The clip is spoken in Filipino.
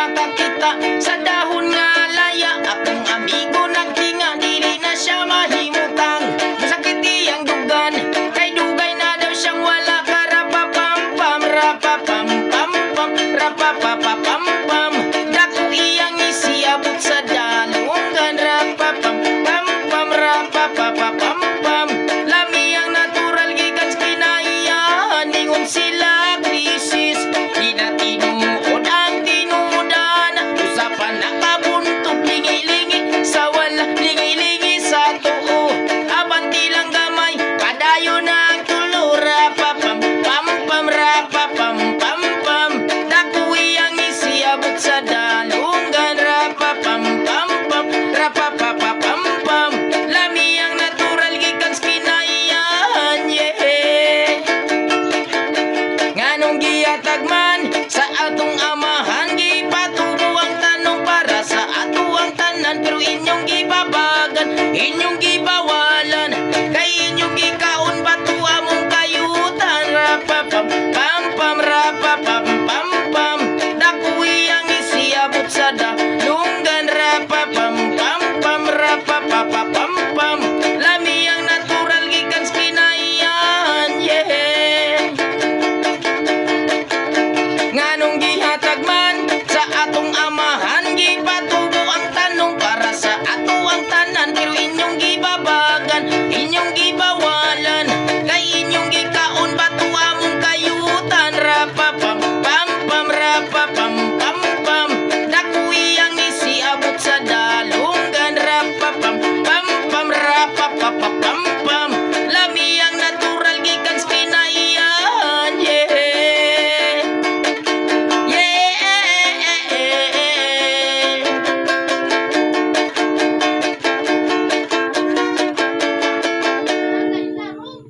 makakita sa dahon nga laya. Akong amigo nagtinga dili na siya mahimutang. Masakit iyang dugan kay dugay na daw siyang wala ka. Rapapam-pam, rapapam-pam-pam, rapapapapam-pam. Dako iyang isiabot sa dalungan. Rapapam-pam-pam, rapapapapam-pam. Lami ang natural gikan sa kinaiyahan. Ningon sila krisis, di na tinuod ang tinudan. Usapan nakabuntog, lingi-lingi sa wala, lingi-lingi sa tuo. Abanti lang gamay, padayon ang tulo. Rapapam-pam-pam, rapapam-pam-pam. Dako iyang isiabot sa dalungan. Rapapam-pam-pam, rapapapapam-pam. Lami ang natural gikan sa kinaiyahan, yeah. Nganong gihatag man sa atong amahan, gipatubo ang tanong para sa ato ang tanan, pero inyong gibabagan, inyong